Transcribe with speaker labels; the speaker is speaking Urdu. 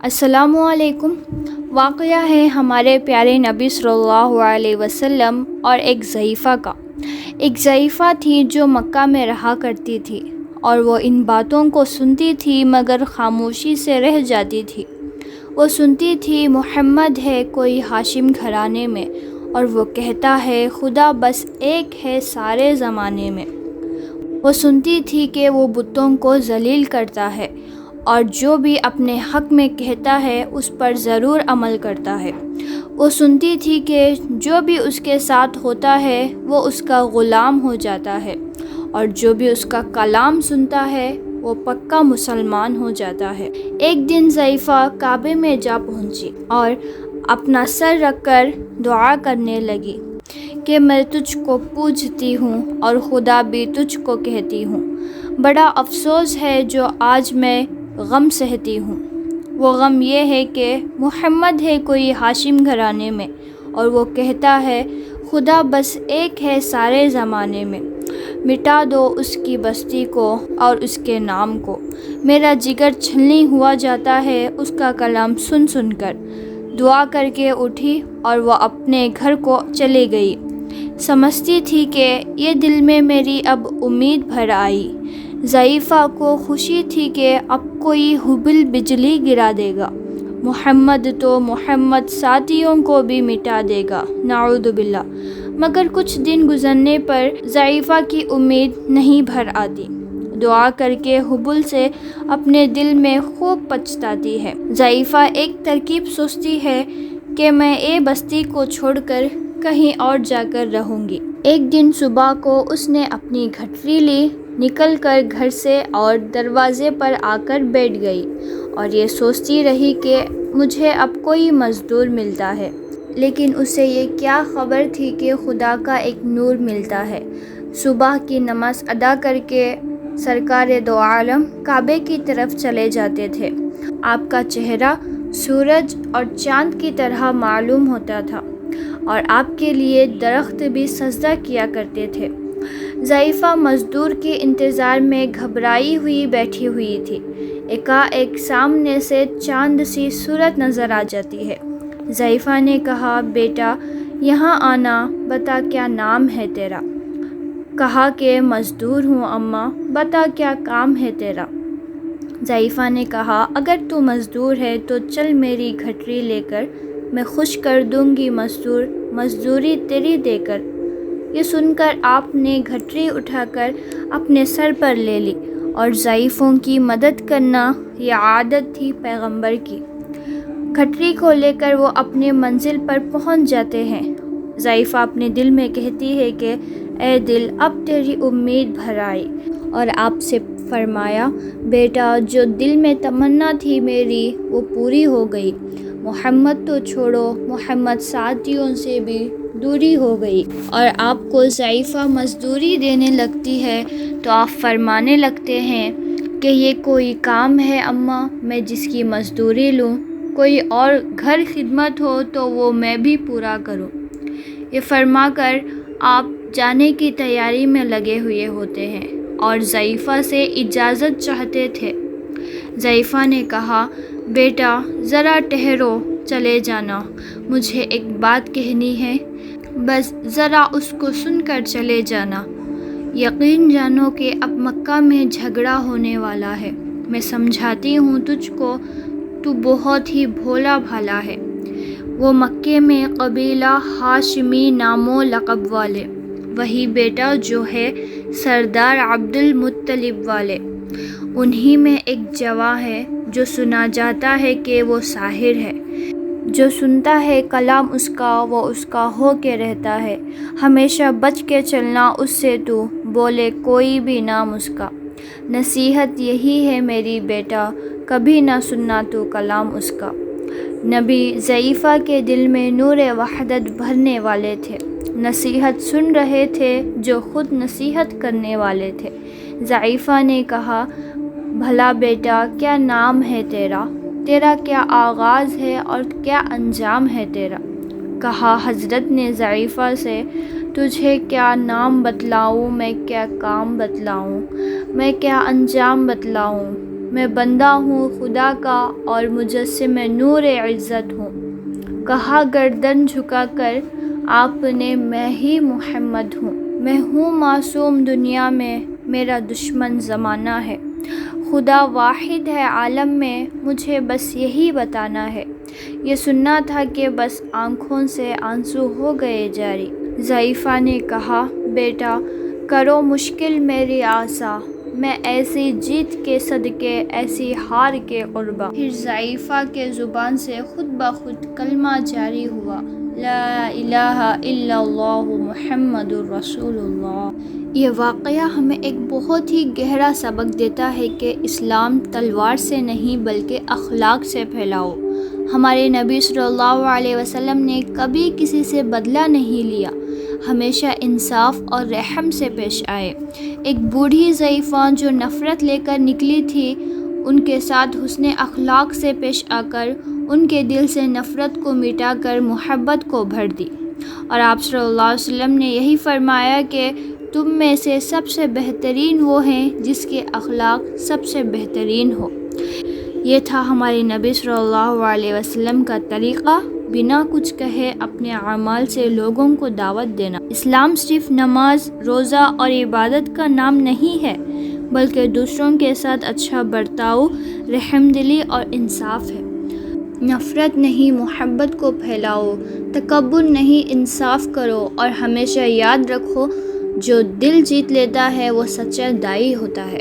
Speaker 1: السلام علیکم۔ واقعہ ہے ہمارے پیارے نبی صلی اللہ علیہ وسلم اور ایک ضعیفہ کا۔ ایک ضعیفہ تھی جو مکہ میں رہا کرتی تھی اور وہ ان باتوں کو سنتی تھی مگر خاموشی سے رہ جاتی تھی۔ وہ سنتی تھی محمد ہے کوئی ہاشم گھرانے میں، اور وہ کہتا ہے خدا بس ایک ہے سارے زمانے میں۔ وہ سنتی تھی کہ وہ بتوں کو ذلیل کرتا ہے اور جو بھی اپنے حق میں کہتا ہے اس پر ضرور عمل کرتا ہے۔ وہ سنتی تھی کہ جو بھی اس کے ساتھ ہوتا ہے وہ اس کا غلام ہو جاتا ہے، اور جو بھی اس کا کلام سنتا ہے وہ پکا مسلمان ہو جاتا ہے۔ ایک دن ضعیفہ کعبے میں جا پہنچی اور اپنا سر رکھ کر دعا کرنے لگی کہ میں تجھ کو پوجتی ہوں اور خدا بھی تجھ کو کہتی ہوں۔ بڑا افسوس ہے جو آج میں غم سہتی ہوں۔ وہ غم یہ ہے کہ محمد ہے کوئی ہاشم گھرانے میں، اور وہ کہتا ہے خدا بس ایک ہے سارے زمانے میں۔ مٹا دو اس کی بستی کو اور اس کے نام کو۔ میرا جگر چھلنی ہوا جاتا ہے اس کا کلام سن سن کر۔ دعا کر کے اٹھی اور وہ اپنے گھر کو چلی گئی۔ سمجھتی تھی کہ یہ دل میں میری اب امید بھر آئی۔ ضعیفہ کو خوشی تھی کہ اب کوئی حبل بجلی گرا دے گا، محمد تو محمد ساتھیوں کو بھی مٹا دے گا، نعوذ باللہ۔ مگر کچھ دن گزرنے پر ضعیفہ کی امید نہیں بھر آتی۔ دعا کر کے حبل سے اپنے دل میں خوب پچھتاتی ہے۔ ضعیفہ ایک ترکیب سوچتی ہے کہ میں بستی کو چھوڑ کر کہیں اور جا کر رہوں گی۔ ایک دن صبح کو اس نے اپنی گھٹری لی، نکل کر گھر سے اور دروازے پر آ کر بیٹھ گئی اور یہ سوچتی رہی کہ مجھے اب کوئی مزدور ملتا ہے، لیکن اسے یہ کیا خبر تھی کہ خدا کا ایک نور ملتا ہے۔ صبح کی نماز ادا کر کے سرکار دو عالم کعبے کی طرف چلے جاتے تھے۔ آپ کا چہرہ سورج اور چاند کی طرح معلوم ہوتا تھا اور آپ کے لیے درخت بھی سجدہ کیا کرتے تھے۔ ضعیفہ مزدور کے انتظار میں گھبرائی ہوئی بیٹھی ہوئی تھی۔ ایک سامنے سے چاند سی صورت نظر آ جاتی ہے۔ ضعیفہ نے کہا بیٹا یہاں آنا، بتا کیا نام ہے تیرا؟ کہا کہ مزدور ہوں اماں، بتا کیا کام ہے تیرا؟ ضعیفہ نے کہا اگر تو مزدور ہے تو چل میری گھٹری لے کر، میں خوش کر دوں گی مزدوری تیری دے کر۔ یہ سن کر آپ نے گھٹری اٹھا کر اپنے سر پر لے لی، اور ضعیفوں کی مدد کرنا یہ عادت تھی پیغمبر کی۔ گھٹری کو لے کر وہ اپنے منزل پر پہنچ جاتے ہیں۔ ضعیفہ اپنے دل میں کہتی ہے کہ اے دل اب تیری امید بھر آئی، اور آپ سے فرمایا بیٹا جو دل میں تمنا تھی میری وہ پوری ہو گئی۔ محمد تو چھوڑو، محمد ساتھیوں سے بھی دوری ہو گئی۔ اور آپ کو ضعیفہ مزدوری دینے لگتی ہے تو آپ فرمانے لگتے ہیں کہ یہ کوئی کام ہے اماں میں جس کی مزدوری لوں؟ کوئی اور گھر خدمت ہو تو وہ میں بھی پورا کروں۔ یہ فرما کر آپ جانے کی تیاری میں لگے ہوئے ہوتے ہیں اور ضعیفہ سے اجازت چاہتے تھے۔ ضعیفہ نے کہا بیٹا ذرا ٹھہرو، چلے جانا، مجھے ایک بات کہنی ہے، بس ذرا اس کو سن کر چلے جانا۔ یقین جانو کہ اب مکہ میں جھگڑا ہونے والا ہے، میں سمجھاتی ہوں تجھ کو، تو بہت ہی بھولا بھالا ہے۔ وہ مکے میں قبیلہ ہاشمی نام و لقب والے، وہی بیٹا جو ہے سردار عبد المطلب والے، انہی میں ایک جواں ہے جو سنا جاتا ہے کہ وہ ساحر ہے۔ جو سنتا ہے کلام اس کا وہ اس کا ہو کے رہتا ہے، ہمیشہ بچ کے چلنا اس سے، تو بولے کوئی بھی نام اس کا۔ نصیحت یہی ہے میری بیٹا، کبھی نہ سننا تو کلام اس کا۔ نبی ضعیفہ کے دل میں نور وحدت بھرنے والے تھے، نصیحت سن رہے تھے جو خود نصیحت کرنے والے تھے۔ ضعیفہ نے کہا بھلا بیٹا کیا نام ہے تیرا؟ تیرا کیا آغاز ہے اور کیا انجام ہے تیرا؟ کہا حضرت نے ضعیفہ سے تجھے کیا نام بتلاؤں، میں کیا کام بتلاؤں، میں کیا انجام بتلاؤں؟ میں بندہ ہوں خدا کا اور مجسم نور عزت ہوں۔ کہا گردن جھکا کر آپ نے میں ہی محمد ہوں۔ میں ہوں معصوم دنیا میں، میرا دشمن زمانہ ہے۔ خدا واحد ہے عالم میں، مجھے بس یہی بتانا ہے۔ یہ سننا تھا کہ بس آنکھوں سے آنسو ہو گئے جاری۔ ضعیفہ نے کہا بیٹا کرو مشکل میری آسا، میں ایسی جیت کے صدقے ایسی ہار کے قربا۔ پھر ضعیفہ کے زبان سے خود بخود کلمہ جاری ہوا، لا الہ الا اللہ محمد الرسول اللہ۔ یہ واقعہ ہمیں ایک بہت ہی گہرا سبق دیتا ہے کہ اسلام تلوار سے نہیں بلکہ اخلاق سے پھیلاؤ۔ ہمارے نبی صلی اللہ علیہ وسلم نے کبھی کسی سے بدلہ نہیں لیا، ہمیشہ انصاف اور رحم سے پیش آئے۔ ایک بوڑھی ضعیفہ جو نفرت لے کر نکلی تھی، ان کے ساتھ حسن اخلاق سے پیش آ کر ان کے دل سے نفرت کو مٹا کر محبت کو بھر دی۔ اور آپ صلی اللہ علیہ وسلم نے یہی فرمایا کہ تم میں سے سب سے بہترین وہ ہیں جس کے اخلاق سب سے بہترین ہو۔ یہ تھا ہمارے نبی صلی اللہ علیہ وسلم کا طریقہ، بنا کچھ کہے اپنے اعمال سے لوگوں کو دعوت دینا۔ اسلام صرف نماز، روزہ اور عبادت کا نام نہیں ہے، بلکہ دوسروں کے ساتھ اچھا برتاؤ، رحم دلی اور انصاف ہے۔ نفرت نہیں محبت کو پھیلاؤ، تکبر نہیں انصاف کرو، اور ہمیشہ یاد رکھو جو دل جیت لیتا ہے وہ سچا داعی ہوتا ہے۔